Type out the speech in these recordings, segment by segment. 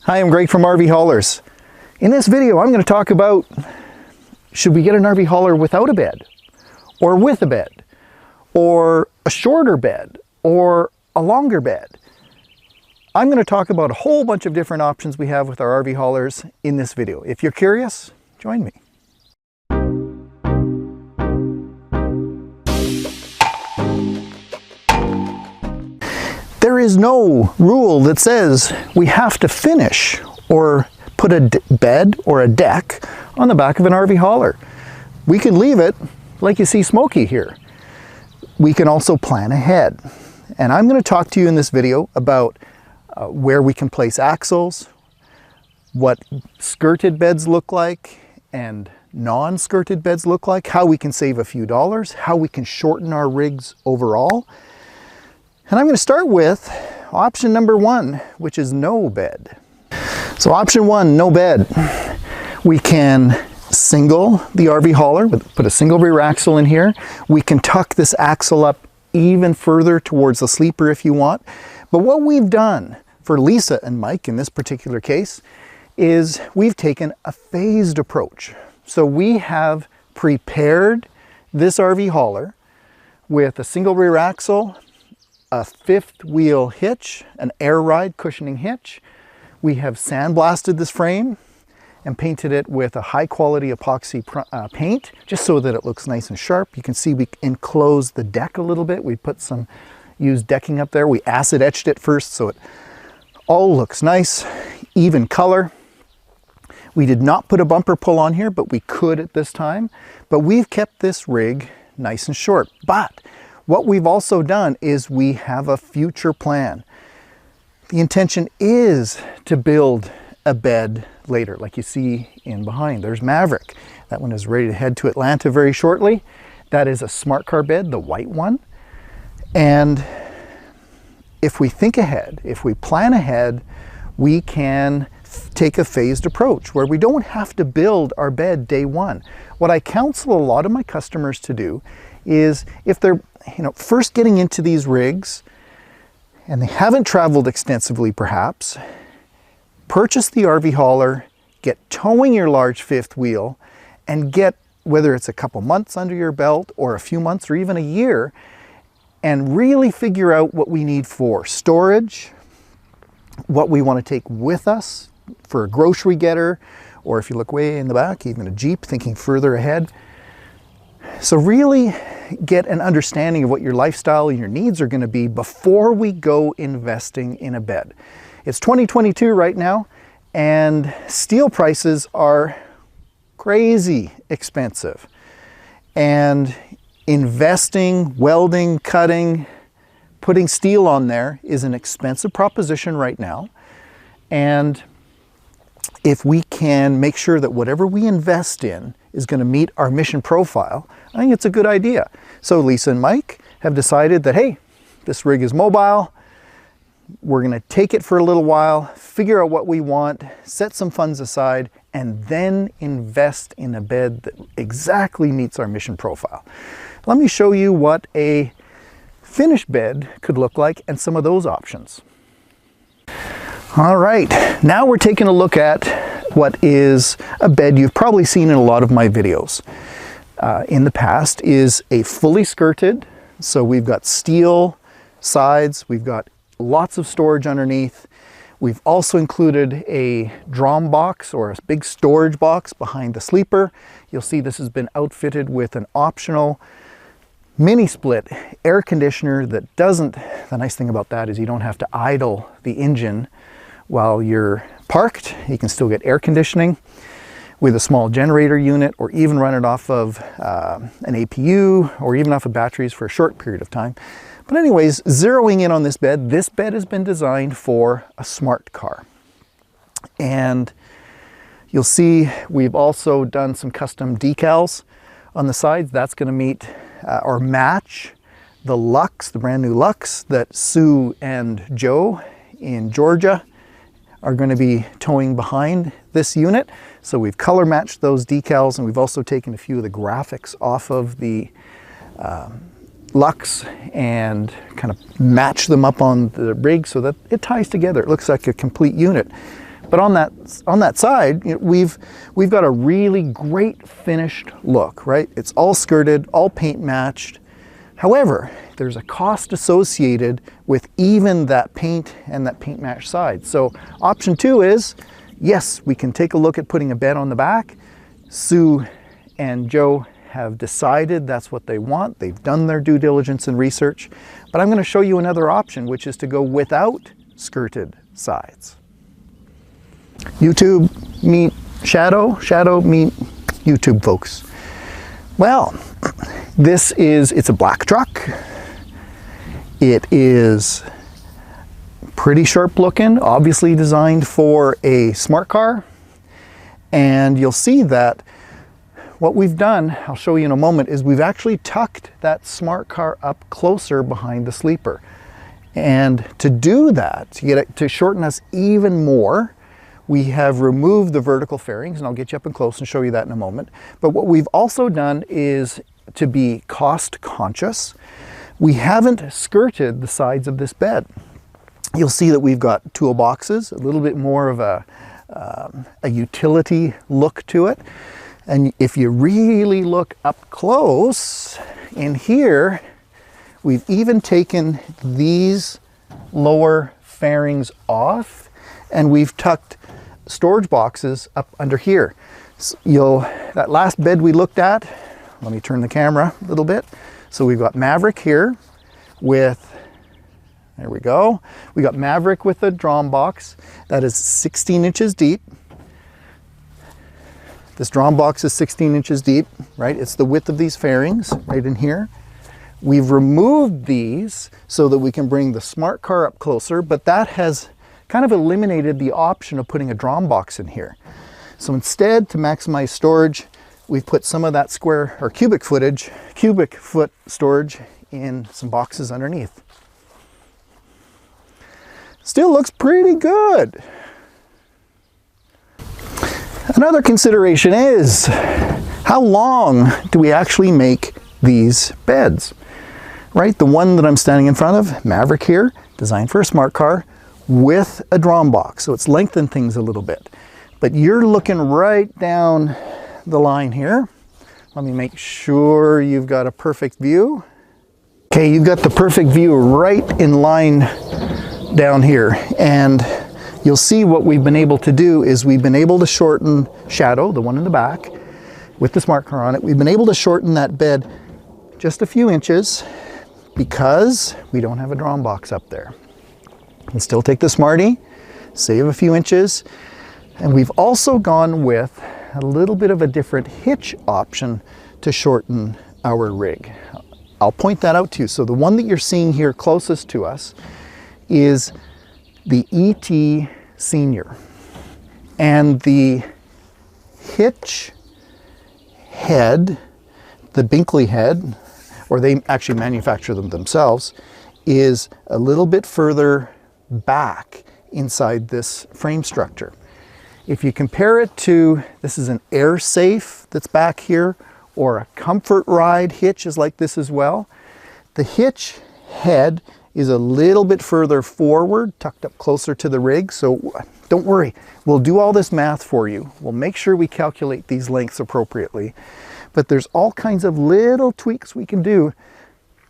Hi, I'm Greg from RVHaulers. In this video, I'm going to talk about should we get an RV hauler without a bed, or with a bed, or a shorter bed, or a longer bed. I'm going to talk about a whole bunch of different options we have with our RV haulers in this video. If you're curious, join me. There is no rule that says we have to finish or put a bed or a deck on the back of an RV hauler. We can leave it like you see Smokey here. We can also plan ahead. And I'm going to talk to you in this video about where we can place axles, what skirted beds look like and non-skirted beds look like, how we can save a few dollars, how we can shorten our rigs overall. And I'm going to start with option number one, which is no bed. So option one, no bed. We can single the RV hauler, put a single rear axle in here. We can tuck this axle up even further towards the sleeper if you want. But what we've done for Lisa and Mike in this particular case is we've taken a phased approach. So we have prepared this RV hauler with a single rear axle, a fifth wheel hitch, an air ride cushioning hitch. We have sandblasted this frame and painted it with a high quality epoxy paint, just so that it looks nice and sharp. You can see we enclosed the deck a little bit. We put some used decking up there. We acid etched it first so it all looks nice, even color. We did not put a bumper pull on here, but we could at this time. But we've kept this rig nice and short. But what we've also done is we have a future plan. The intention is to build a bed later, like you see in behind. There's Maverick. That one is ready to head to Atlanta very shortly. That is a smart car bed, the white one. And if we think ahead, if we plan ahead, we can take a phased approach where we don't have to build our bed day one. What I counsel a lot of my customers to do is if they're first getting into these rigs and they haven't traveled extensively perhaps, purchase the RV hauler, get towing your large fifth wheel, and get, whether it's a couple months under your belt or a few months or even a year, and really figure out what we need for storage, what we want to take with us for a grocery getter, or if you look way in the back, even a Jeep, thinking further ahead. So really get an understanding of what your lifestyle and your needs are going to be before we go investing in a bed. It's 2022 right now, and steel prices are crazy expensive. And investing, welding, cutting, putting steel on there is an expensive proposition right now. And if we can make sure that whatever we invest in is going to meet our mission profile, I think it's a good idea. So Lisa and Mike have decided that, hey, this rig is mobile. We're going to take it for a little while, figure out what we want, set some funds aside, and then invest in a bed that exactly meets our mission profile. Let me show you what a finished bed could look like and some of those options. All right, now we're taking a look at what is a bed you've probably seen in a lot of my videos. In the past is a fully skirted, so we've got steel sides, we've got lots of storage underneath. We've also included a drum box or a big storage box behind the sleeper. You'll see this has been outfitted with an optional mini split air conditioner that doesn't, the nice thing about that is you don't have to idle the engine while you're parked. You can still get air conditioning with a small generator unit, or even run it off of an APU, or even off of batteries for a short period of time. But anyways, zeroing in on this bed has been designed for a smart car. And you'll see we've also done some custom decals on the sides. That's going to meet or match the Lux, the brand new Lux that Sue and Joe in Georgia are going to be towing behind this unit. So we've color matched those decals, and we've also taken a few of the graphics off of the Lux and kind of match them up on the rig so that it ties together. It looks like a complete unit. But on that side, you know, we've got a really great finished look, right? It's all skirted, all paint matched. However, there's a cost associated with even that paint and that paint match side. So option 2 is, yes, we can take a look at putting a bed on the back. Sue and Joe have decided that's what they want. They've done their due diligence and research. But I'm going to show you another option, which is to go without skirted sides. YouTube meet shadow, shadow meet YouTube, folks. Well, it's a black truck. It is pretty sharp looking, obviously designed for a smart car. And you'll see that what we've done, I'll show you in a moment, is we've actually tucked that smart car up closer behind the sleeper. And to do that, to shorten us even more, we have removed the vertical fairings, and I'll get you up and close and show you that in a moment. But what we've also done is to be cost conscious. We haven't skirted the sides of this bed. You'll see that we've got toolboxes, a little bit more of a utility look to it. And if you really look up close in here, we've even taken these lower fairings off, and we've tucked storage boxes up under here. So that last bed we looked at, let me turn the camera a little bit. So we've got Maverick here with, there we go. We got Maverick with a drum box that is 16 inches deep. This drum box is 16 inches deep, right? It's the width of these fairings right in here. We've removed these so that we can bring the smart car up closer, but that has kind of eliminated the option of putting a drum box in here. So instead, to maximize storage, we've put some of that square or cubic foot storage in some boxes underneath. Still looks pretty good. Another consideration is, how long do we actually make these beds? Right, the one that I'm standing in front of, Maverick here, designed for a smart car with a drum box. So it's lengthened things a little bit. But you're looking right down the line here. Let me make sure you've got a perfect view. Okay, you've got the perfect view right in line down here. And you'll see what we've been able to do is we've been able to shorten Shadow, the one in the back, with the smart car on it. We've been able to shorten that bed just a few inches because we don't have a drum box up there. You can still take the Smarty, save a few inches. And we've also gone with a little bit of a different hitch option to shorten our rig. I'll point that out to you. So the one that you're seeing here closest to us is the ET Senior. And the hitch head, the Binkley head, or they actually manufacture them themselves, is a little bit further back inside this frame structure. If you compare it to, this is an air safe that's back here, or a comfort ride hitch is like this as well. The hitch head is a little bit further forward, tucked up closer to the rig. So don't worry, we'll do all this math for you. We'll make sure we calculate these lengths appropriately. But there's all kinds of little tweaks we can do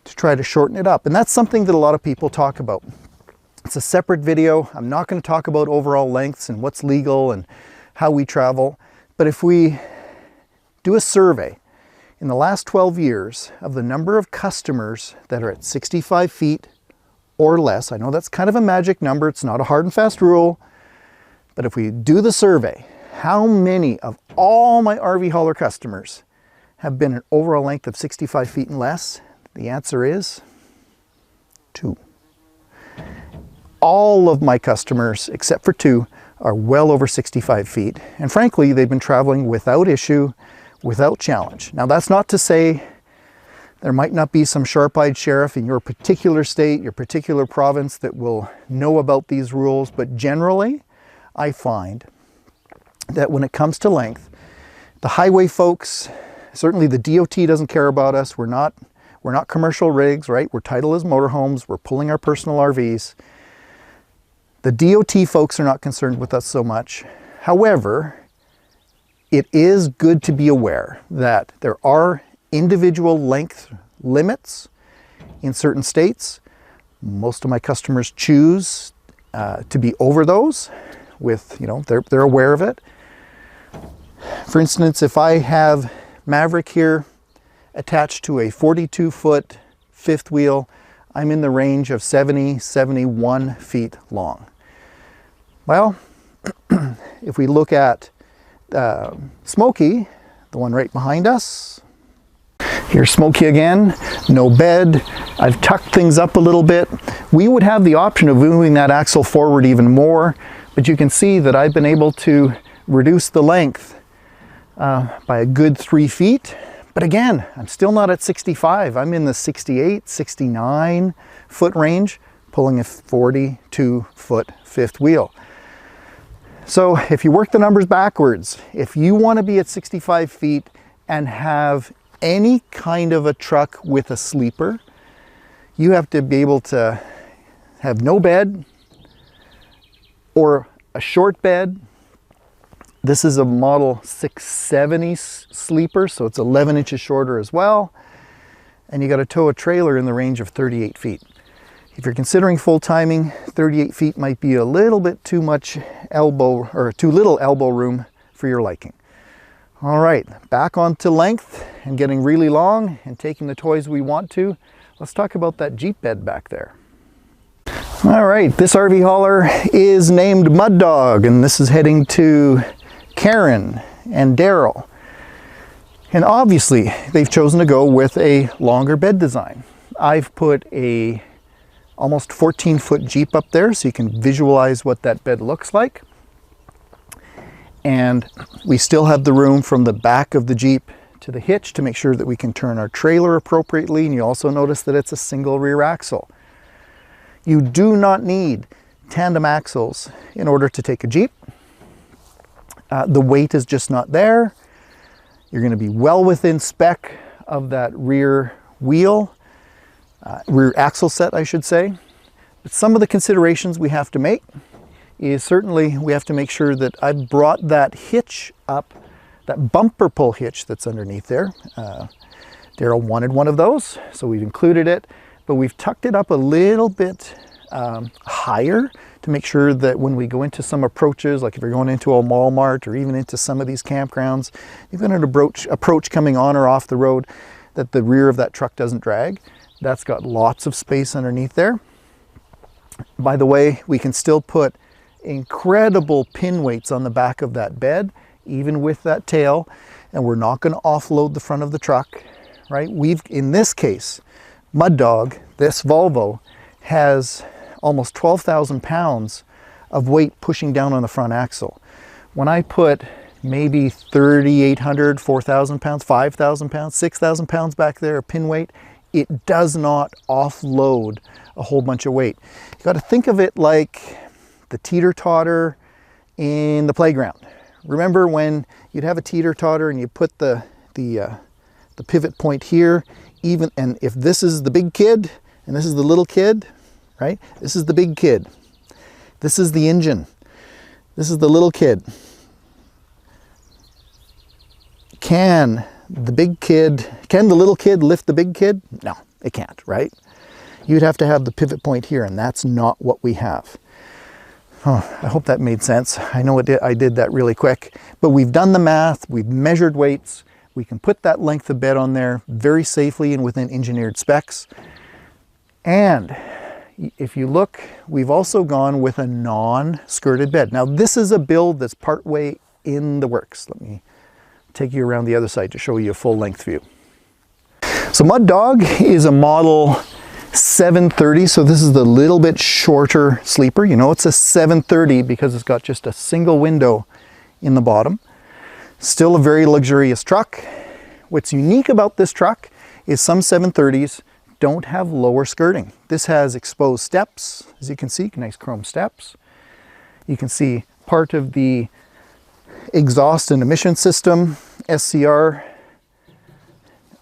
to try to shorten it up. And that's something that a lot of people talk about. It's a separate video. I'm not going to talk about overall lengths and what's legal and how we travel. But if we do a survey in the last 12 years of the number of customers that are at 65 feet or less, I know that's kind of a magic number. It's not a hard and fast rule. But if we do the survey, how many of all my RV hauler customers have been an overall length of 65 feet and less? The answer is 2. All of my customers, except for 2, are well over 65 feet. And frankly, they've been traveling without issue, without challenge. Now, that's not to say there might not be some sharp-eyed sheriff in your particular state, your particular province that will know about these rules, but generally, I find that when it comes to length, the highway folks, certainly the DOT doesn't care about us. We're not commercial rigs, right? We're titled as motorhomes. We're pulling our personal RVs. The DOT folks are not concerned with us so much. However, it is good to be aware that there are individual length limits in certain states. Most of my customers choose to be over those with, you know, they're aware of it. For instance, if I have Maverick here attached to a 42-foot fifth wheel, I'm in the range of 70, 71 feet long. Well, if we look at Smokey, the one right behind us, here's Smokey again, no bed. I've tucked things up a little bit. We would have the option of moving that axle forward even more, but you can see that I've been able to reduce the length by a good 3 feet. But again, I'm still not at 65. I'm in the 68, 69 foot range, pulling a 42-foot fifth wheel. So if you work the numbers backwards, if you want to be at 65 feet and have any kind of a truck with a sleeper, you have to be able to have no bed or a short bed. This is a model 670 sleeper, so it's 11 inches shorter as well. And you got to tow a trailer in the range of 38 feet. If you're considering full timing, 38 feet might be a little bit too much elbow, or too little elbow room for your liking. All right, back onto length and getting really long and taking the toys we want to. Let's talk about that Jeep bed back there. All right, this RV hauler is named Mud Dog, and this is heading to Karen and Daryl. And obviously they've chosen to go with a longer bed design. I've put a almost 14-foot Jeep up there so you can visualize what that bed looks like. And we still have the room from the back of the Jeep to the hitch to make sure that we can turn our trailer appropriately. And you also notice that it's a single rear axle. You do not need tandem axles in order to take a Jeep. The weight is just not there. You're going to be well within spec of that rear wheel, rear axle set, I should say. But some of the considerations we have to make is certainly we have to make sure that I brought that hitch up, that bumper pull hitch that's underneath there. Daryl wanted one of those, so we've included it, but we've tucked it up a little bit higher to make sure that when we go into some approaches, like if you're going into a Walmart or even into some of these campgrounds, you've got an approach coming on or off the road, that the rear of that truck doesn't drag. That's got lots of space underneath there. By the way, we can still put incredible pin weights on the back of that bed, even with that tail, and we're not going to offload the front of the truck, right? In this case, Mud Dog, this Volvo, has almost 12,000 pounds of weight pushing down on the front axle. When I put maybe 3,800, 4,000 pounds, 5,000 pounds, 6,000 pounds back there, a pin weight, it does not offload a whole bunch of weight. You got to think of it like the teeter-totter in the playground. Remember when you'd have a teeter-totter and you put the pivot point here, and if this is the big kid and this is the little kid, right? This is the big kid. This is the engine. This is the little kid. Can the little kid lift the big kid? No, it can't, right? You'd have to have the pivot point here, and that's not what we have. Oh, I hope that made sense. I know it did. I did that really quick, but we've done the math, we've measured weights, we can put that length of bed on there very safely and within engineered specs. And if you look, we've also gone with a non-skirted bed. Now this is a build that's partway in the works. Let me take you around the other side to show you a full length view. So Mud Dog is a model 730, so this is the little bit shorter sleeper. You know it's a 730 because it's got just a single window in the bottom. Still a very luxurious truck. What's unique about this truck is some 730s don't have lower skirting. This has exposed steps, as you can see, nice chrome steps. You can see part of the exhaust and emission system, SCR,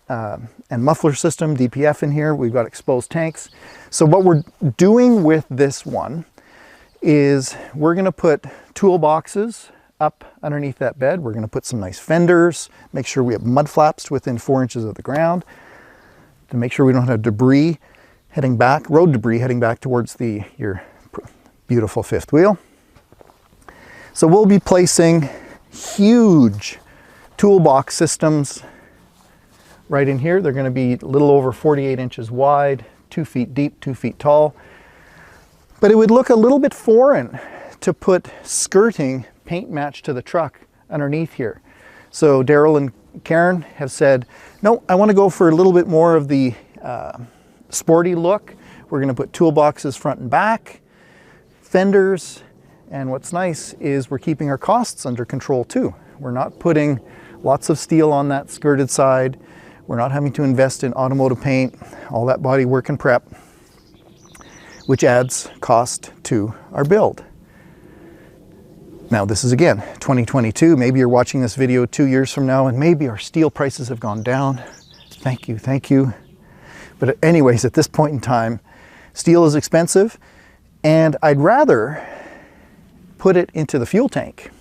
and muffler system, DPF in here. We've got exposed tanks. So what we're doing with this one is we're going to put toolboxes up underneath that bed. We're going to put some nice fenders, make sure we have mud flaps within 4 inches of the ground to make sure we don't have debris heading back, road debris heading back towards your beautiful fifth wheel. So we'll be placing huge toolbox systems right in here. They're going to be a little over 48 inches wide, 2 feet deep, 2 feet tall. But it would look a little bit foreign to put skirting paint match to the truck underneath here. So Daryl and Karen have said, no, I want to go for a little bit more of the sporty look. We're going to put toolboxes front and back, fenders, and what's nice is we're keeping our costs under control too. We're not putting lots of steel on that skirted side. We're not having to invest in automotive paint, all that body work and prep, which adds cost to our build. Now this is again 2022. Maybe you're watching this video 2 years from now and maybe our steel prices have gone down. Thank you, thank you. But anyways, at this point in time, steel is expensive and I'd rather put it into the fuel tank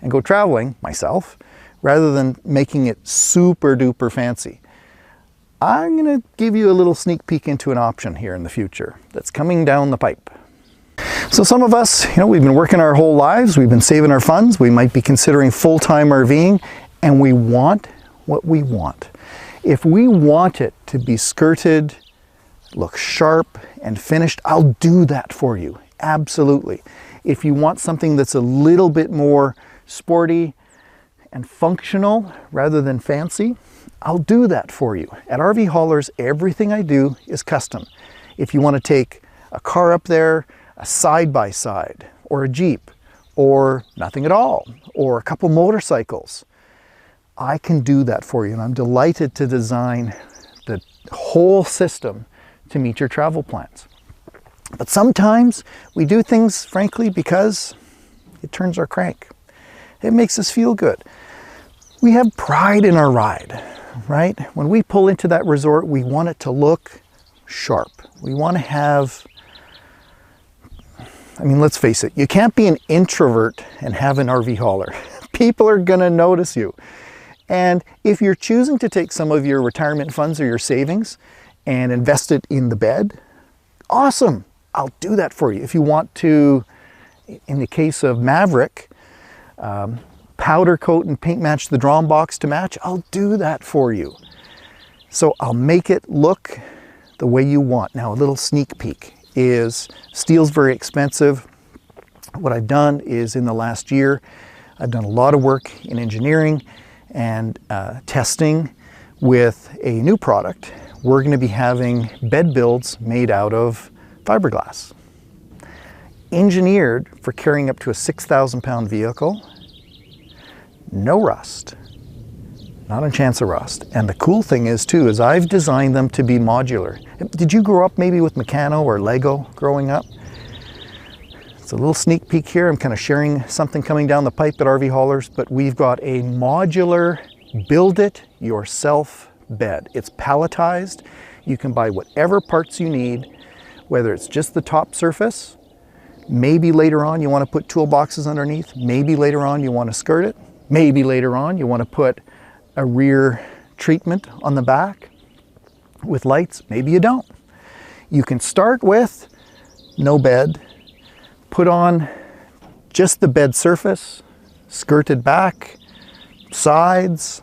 and go traveling myself rather than making it super duper fancy. I'm going to give you a little sneak peek into an option here in the future that's coming down the pipe. So some of us, we've been working our whole lives, we've been saving our funds, we might be considering full-time RVing, and we want what we want. If we want it to be skirted, look sharp and finished, I'll do that for you, absolutely. If you want something that's a little bit more sporty and functional rather than fancy, I'll do that for you. At RVHaulers, everything I do is custom. If you want to take a car up there, a side-by-side, or a Jeep, or nothing at all, or a couple motorcycles, I can do that for you. And I'm delighted to design the whole system to meet your travel plans. But sometimes we do things, frankly, because it turns our crank. It makes us feel good. We have pride in our ride, right? When we pull into that resort, we want it to look sharp. We want to have, let's face it, you can't be an introvert and have an RV hauler. People are going to notice you. And if you're choosing to take some of your retirement funds or your savings and invest it in the bed, awesome. I'll do that for you. If you want to, in the case of Maverick, powder coat and paint match the drawn box to match, I'll do that for you. So I'll make it look the way you want. Now a little sneak peek is steel's very expensive. What I've done is in the last year, I've done a lot of work in engineering and testing with a new product. We're going to be having bed builds made out of fiberglass, engineered for carrying up to a 6,000 pound vehicle. No rust, not a chance of rust. And the cool thing is too, is I've designed them to be modular. Did you grow up maybe with Meccano or Lego growing up? It's a little sneak peek here. I'm kind of sharing something coming down the pipe at RVHaulers, but we've got a modular build it yourself bed. It's palletized. You can buy whatever parts you need, whether it's just the top surface, maybe later on you want to put toolboxes underneath, maybe later on you want to skirt it, maybe later on you want to put a rear treatment on the back with lights, maybe you don't. You can start with no bed, put on just the bed surface, skirted back, sides,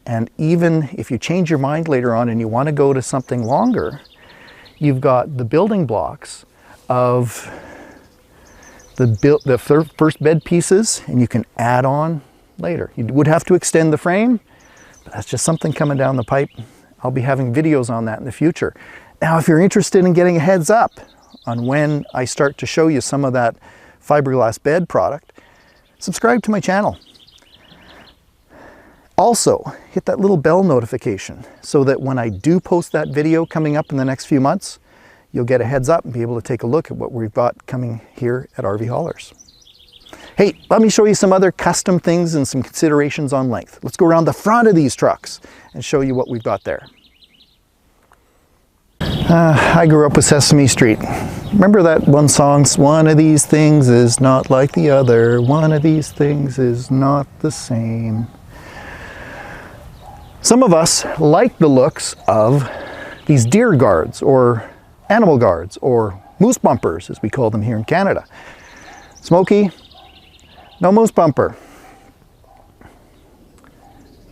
and even if you change your mind later on and you want to go to something longer, you've got the building blocks of the first bed pieces, and you can add on later. You would have to extend the frame, but that's just something coming down the pipe. I'll be having videos on that in the future. Now, if you're interested in getting a heads up on when I start to show you some of that fiberglass bed product, subscribe to my channel. Also, hit that little bell notification so that when I do post that video coming up in the next few months, you'll get a heads up and be able to take a look at what we've got coming here at RVHaulers. Hey, let me show you some other custom things and some considerations on length. Let's go around the front of these trucks and show you what we've got there. I grew up with Sesame Street. Remember that one song, one of these things is not like the other, one of these things is not the same. Some of us like the looks of these deer guards or animal guards or moose bumpers, as we call them here in Canada. Smokey, no moose bumper.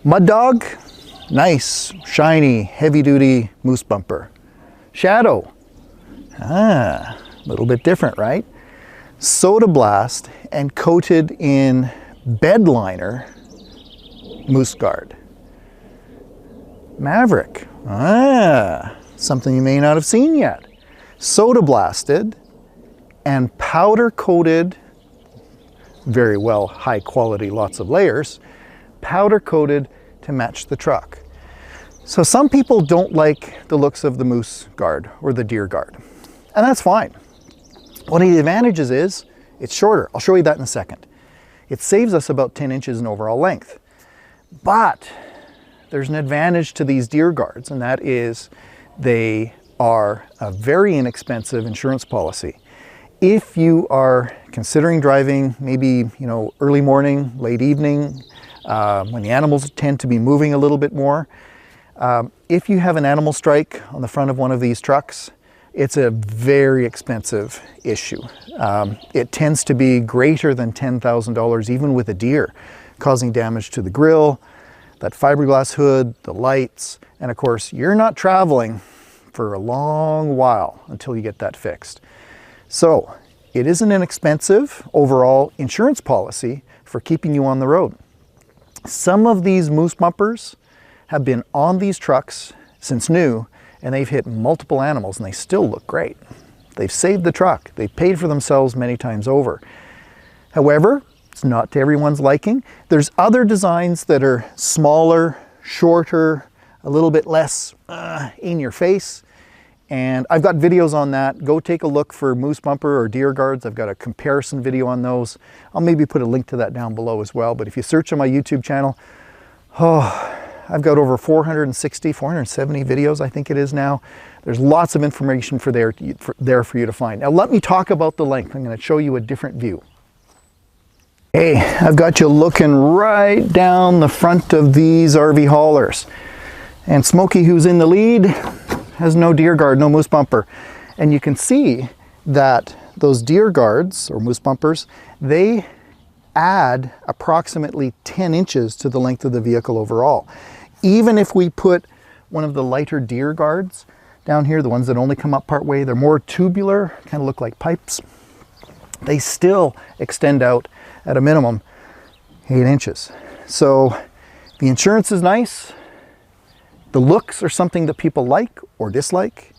Mud Dog, nice, shiny, heavy-duty moose bumper. Shadow, a little bit different, right? Soda Blast and coated in bed liner moose guard. Maverick, something you may not have seen yet. Soda blasted and powder coated, very well, high quality, lots of layers, powder coated to match the truck. So some people don't like the looks of the moose guard or the deer guard, and that's fine. One of the advantages is it's shorter. I'll show you that in a second. It saves us about 10 inches in overall length. But there's an advantage to these deer guards, and that is they are a very inexpensive insurance policy. If you are considering driving, maybe early morning, late evening, when the animals tend to be moving a little bit more, if you have an animal strike on the front of one of these trucks, it's a very expensive issue. It tends to be greater than $10,000 even with a deer, causing damage to the grill, that fiberglass hood, the lights, and of course you're not traveling for a long while until you get that fixed. So it is an inexpensive overall insurance policy for keeping you on the road. Some of these moose bumpers have been on these trucks since new, and they've hit multiple animals and they still look great. They've saved the truck. They've paid for themselves many times over. However, it's not to everyone's liking. There's other designs that are smaller, shorter, a little bit less in your face. And I've got videos on that. Go take a look for moose bumper or deer guards. I've got a comparison video on those. I'll maybe put a link to that down below as well. But if you search on my YouTube channel, I've got over 460, 470 videos, I think it is now. There's lots of information there for you to find. Now let me talk about the length. I'm going to show you a different view. Hey, I've got you looking right down the front of these RVHaulers. And Smokey, who's in the lead, has no deer guard, no moose bumper. And you can see that those deer guards or moose bumpers, they add approximately 10 inches to the length of the vehicle overall. Even if we put one of the lighter deer guards down here, the ones that only come up part way, they're more tubular, kind of look like pipes. They still extend out at a minimum 8 inches. So the insurance is nice. The looks are something that people like or dislike.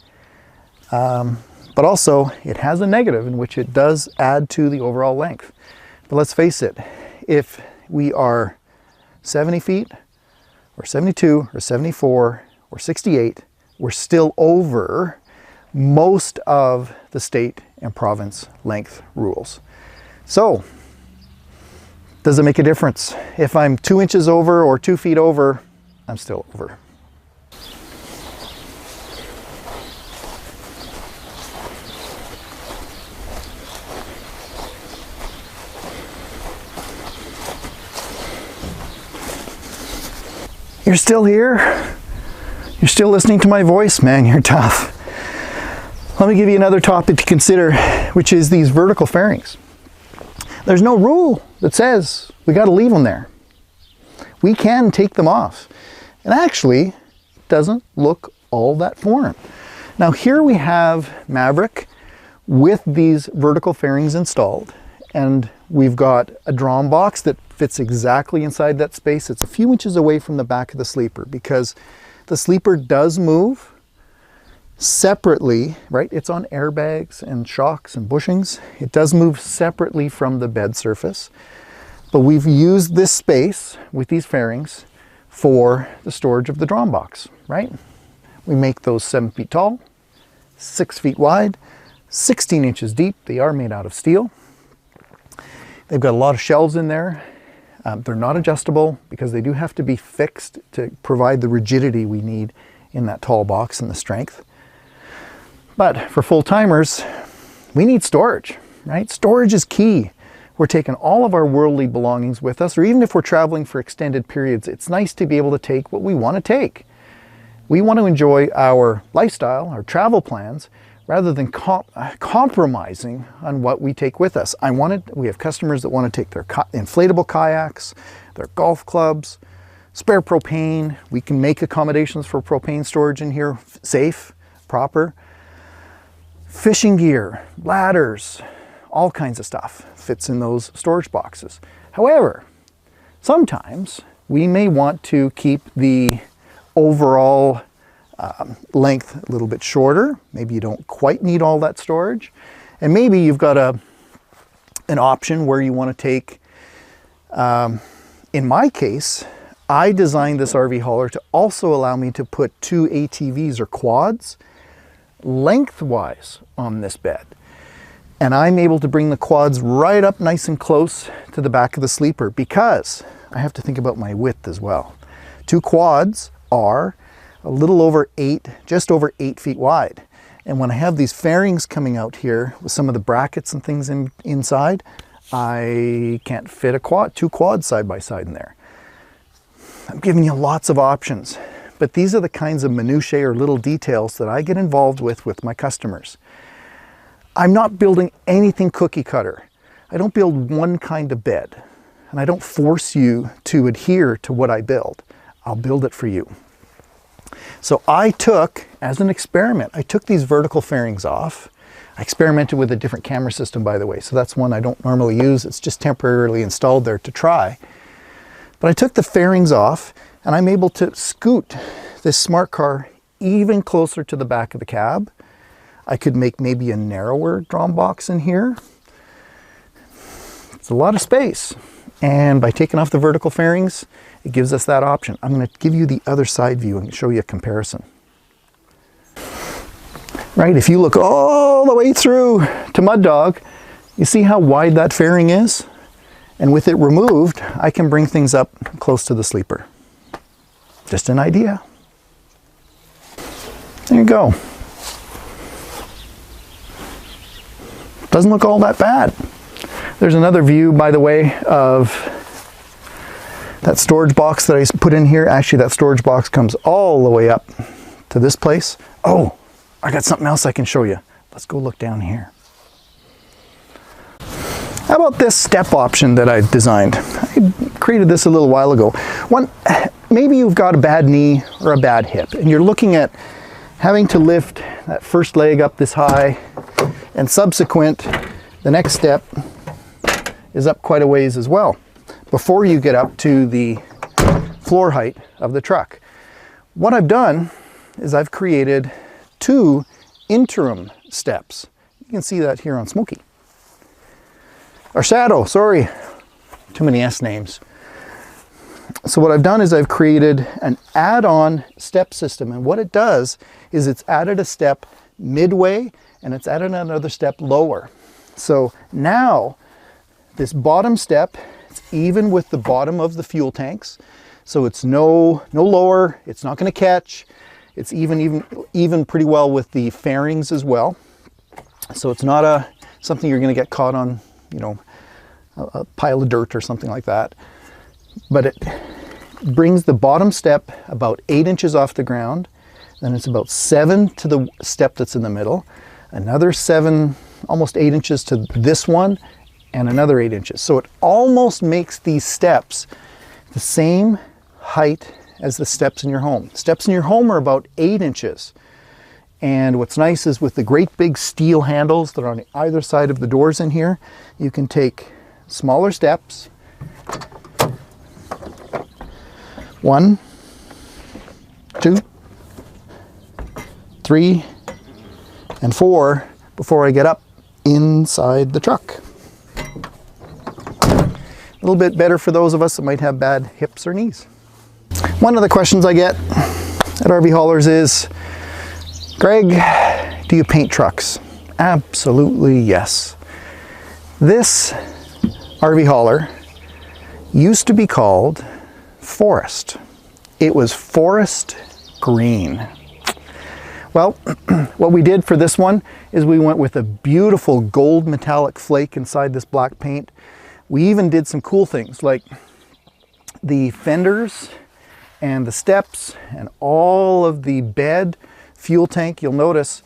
But also it has a negative in which it does add to the overall length. But let's face it, if we are 70 feet or 72 or 74 or 68, we're still over most of the state and province length rules. So, does it make a difference? If I'm 2 inches over or 2 feet over, I'm still over. You're still here? You're still listening to my voice? Man, you're tough. Let me give you another topic to consider, which is these vertical fairings. There's no rule that says we got to leave them there. We can take them off. And actually, it doesn't look all that foreign. Now here we have Maverick with these vertical fairings installed, and we've got a drawn box that fits exactly inside that space. It's a few inches away from the back of the sleeper because the sleeper does move separately, right? It's on airbags and shocks and bushings. It does move separately from the bed surface, but we've used this space with these fairings for the storage of the drawn box, right? We make those 7 feet tall, 6 feet wide, 16 inches deep. They are made out of steel. They've got a lot of shelves in there. They're not adjustable because they do have to be fixed to provide the rigidity we need in that tall box and the strength. But for full-timers, we need storage, right? Storage is key. We're taking all of our worldly belongings with us, or even if we're traveling for extended periods, it's nice to be able to take what we want to take. We want to enjoy our lifestyle, our travel plans, rather than compromising on what we take with us. We have customers that want to take their inflatable kayaks, their golf clubs, spare propane. We can make accommodations for propane storage in here, safe, proper. Fishing gear, ladders, all kinds of stuff fits in those storage boxes. However, sometimes we may want to keep the overall length a little bit shorter. Maybe you don't quite need all that storage. And maybe you've got an option where you want to take, in my case, I designed this RV hauler to also allow me to put 2 ATVs or quads lengthwise on this bed. And I'm able to bring the quads right up nice and close to the back of the sleeper because I have to think about my width as well. 2 quads are a little over 8, just over 8 feet wide. And when I have these fairings coming out here with some of the brackets and things inside, I can't fit 2 quads side by side in there. I'm giving you lots of options, but these are the kinds of minutiae or little details that I get involved with my customers. I'm not building anything cookie cutter. I don't build one kind of bed, and I don't force you to adhere to what I build. I'll build it for you. So I took, as an experiment, I took these vertical fairings off. I experimented with a different camera system, by the way, so that's one I don't normally use. It's just temporarily installed there to try. But I took the fairings off, and I'm able to scoot this smart car even closer to the back of the cab. I could make maybe a narrower drum box in here. It's a lot of space. And by taking off the vertical fairings, it gives us that option. I'm going to give you the other side view and show you a comparison. Right, if you look all the way through to Mud Dog, you see how wide that fairing is? And with it removed, I can bring things up close to the sleeper. Just an idea. There you go. Doesn't look all that bad. There's another view, by the way, of that storage box that I put in here. Actually, that storage box comes all the way up to this place. Oh, I got something else I can show you. Let's go look down here. How about this step option that I've designed? I created this a little while ago. Maybe you've got a bad knee or a bad hip, and you're looking at having to lift that first leg up this high, and subsequent, the next step is up quite a ways as well, before you get up to the floor height of the truck. What I've done is I've created 2 interim steps. You can see that here on Smokey. Or Shadow, sorry. Too many S names. So what I've done is I've created an add-on step system, and what it does is it's added a step midway and it's added another step lower. So now this bottom step, it's even with the bottom of the fuel tanks. So it's no lower, it's not going to catch. It's even pretty well with the fairings as well. So it's not something you're going to get caught on, you know, a pile of dirt or something like that. But it brings the bottom step about 8 inches off the ground. Then it's about 7 to the step that's in the middle. Another 7, almost 8 inches to this one, and another 8 inches. So it almost makes these steps the same height as the steps in your home. Steps in your home are about 8 inches. And what's nice is with the great big steel handles that are on either side of the doors in here, you can take smaller steps. 1, 2, 3, and 4 before I get up inside the truck. A little bit better for those of us that might have bad hips or knees. One of the questions I get at RV Haulers is, Greg, do you paint trucks? Absolutely yes. This RV hauler used to be called Forest. It was forest green. Well, what we did for this one is we went with a beautiful gold metallic flake inside this black paint. We even did some cool things like the fenders and the steps and all of the bed, fuel tank. You'll notice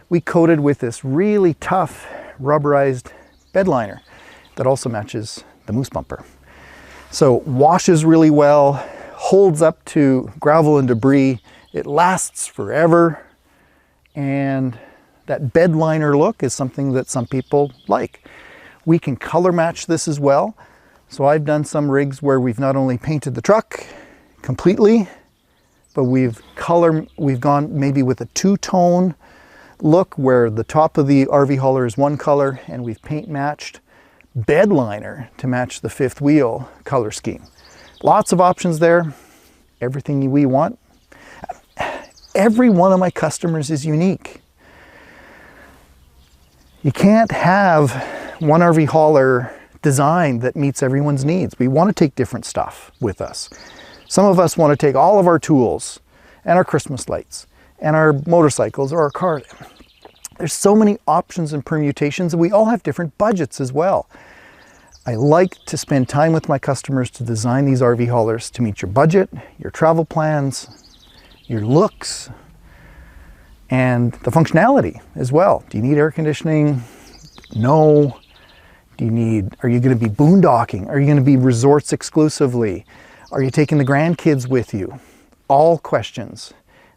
we coated with this really tough rubberized bed liner that also matches the moose bumper. So washes really well, holds up to gravel and debris. It lasts forever. And that bed liner look is something that some people like. We can color match this as well. So I've done some rigs where we've not only painted the truck completely, but we've gone maybe with a two-tone look where the top of the RV hauler is one color and we've paint matched bed liner to match the fifth wheel color scheme. Lots of options there, everything we want. Every one of my customers is unique. You can't have one RV hauler design that meets everyone's needs. We want to take different stuff with us. Some of us want to take all of our tools and our Christmas lights and our motorcycles or our cars. There's so many options and permutations, and we all have different budgets as well. I like to spend time with my customers to design these RV haulers to meet your budget, your travel plans, your looks, and the functionality as well. Do you need air conditioning? No. Are you going to be boondocking? Are you going to be resorts exclusively? Are you taking the grandkids with you? All questions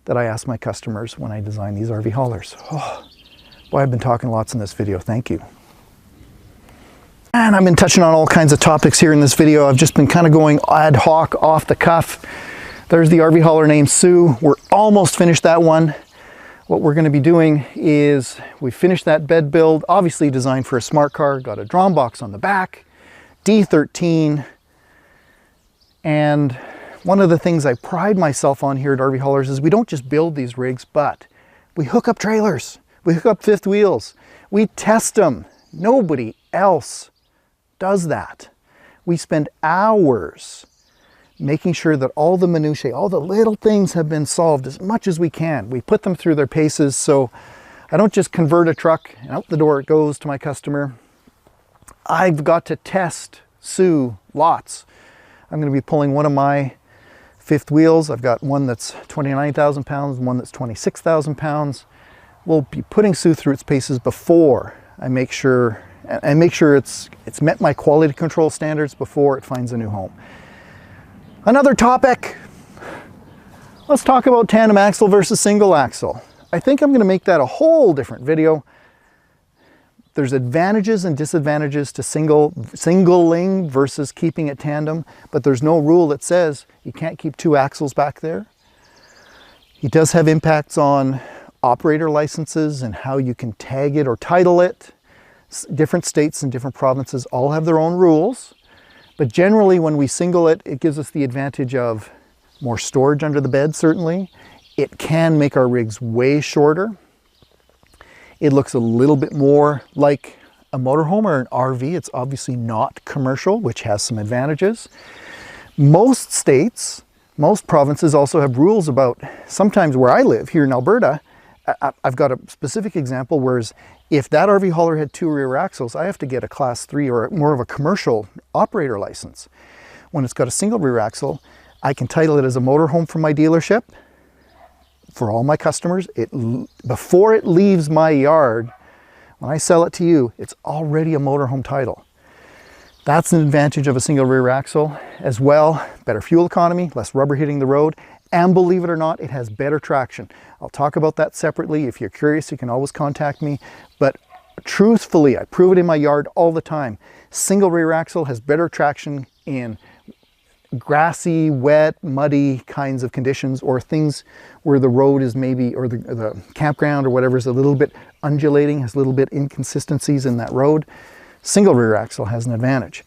that I ask my customers when I design these RV haulers. Oh, boy, I've been talking lots in this video. Thank you. And I've been touching on all kinds of topics here in this video. I've just been kind of going ad hoc, off the cuff. There's the RV hauler named Sue. We're almost finished that one. What we're going to be doing is we finished that bed build, obviously designed for a smart car, got a drum box on the back, D13. And one of the things I pride myself on here at RV Haulers is we don't just build these rigs, but we hook up trailers, we hook up fifth wheels, we test them. Nobody else does that. We spend hours making sure that all the minutiae, all the little things have been solved as much as we can. We put them through their paces, so I don't just convert a truck and out the door it goes to my customer. I've got to test Sue lots. I'm going to be pulling one of my fifth wheels. I've got one that's 29,000 pounds, one that's 26,000 pounds. We'll be putting Sue through its paces before I make sure it's met my quality control standards before it finds a new home. Another topic, let's talk about tandem axle versus single axle. I think I'm going to make that a whole different video. There's advantages and disadvantages to singling versus keeping it tandem, but there's no rule that says you can't keep two axles back there. It does have impacts on operator licenses and how you can tag it or title it. Different states and different provinces all have their own rules. But generally, when we single it, it gives us the advantage of more storage under the bed, certainly. It can make our rigs way shorter. It looks a little bit more like a motorhome or an RV. It's obviously not commercial, which has some advantages. Most states, most provinces also have rules about, sometimes where I live here in Alberta, I've got a specific example, whereas if that RV hauler had two rear axles, I have to get a class 3 or more of a commercial operator license. When it's got a single rear axle, I can title it as a motorhome from my dealership. For all my customers, before it leaves my yard, when I sell it to you, it's already a motorhome title. That's an advantage of a single rear axle as well. Better fuel economy, less rubber hitting the road, and believe it or not, it has better traction. I'll talk about that separately. If you're curious, you can always contact me. But truthfully, I prove it in my yard all the time. Single rear axle has better traction in grassy, wet, muddy kinds of conditions, or things where the road is maybe, or the campground or whatever is a little bit undulating, has a little bit inconsistencies in that road. Single rear axle has an advantage.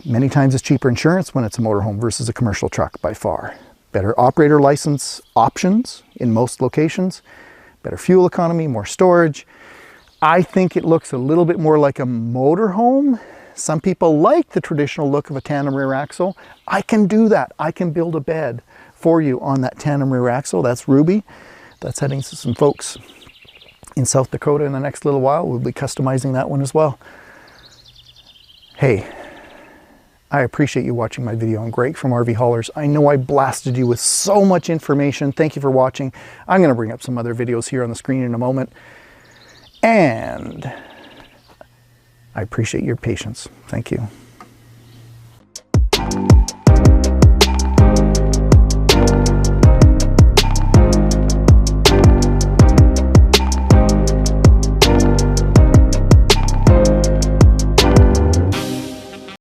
Many times it's cheaper insurance when it's a motorhome versus a commercial truck by far. Better operator license options in most locations, better fuel economy, more storage. I think it looks a little bit more like a motorhome. Some people like the traditional look of a tandem rear axle. I can do that. I can build a bed for you on that tandem rear axle. That's Ruby. That's heading to some folks in South Dakota in the next little while. We'll be customizing that one as well. Hey, I appreciate you watching my video. I'm Greg from RV Haulers. I know I blasted you with so much information. Thank you for watching. I'm going to bring up some other videos here on the screen in a moment. And I appreciate your patience. Thank you.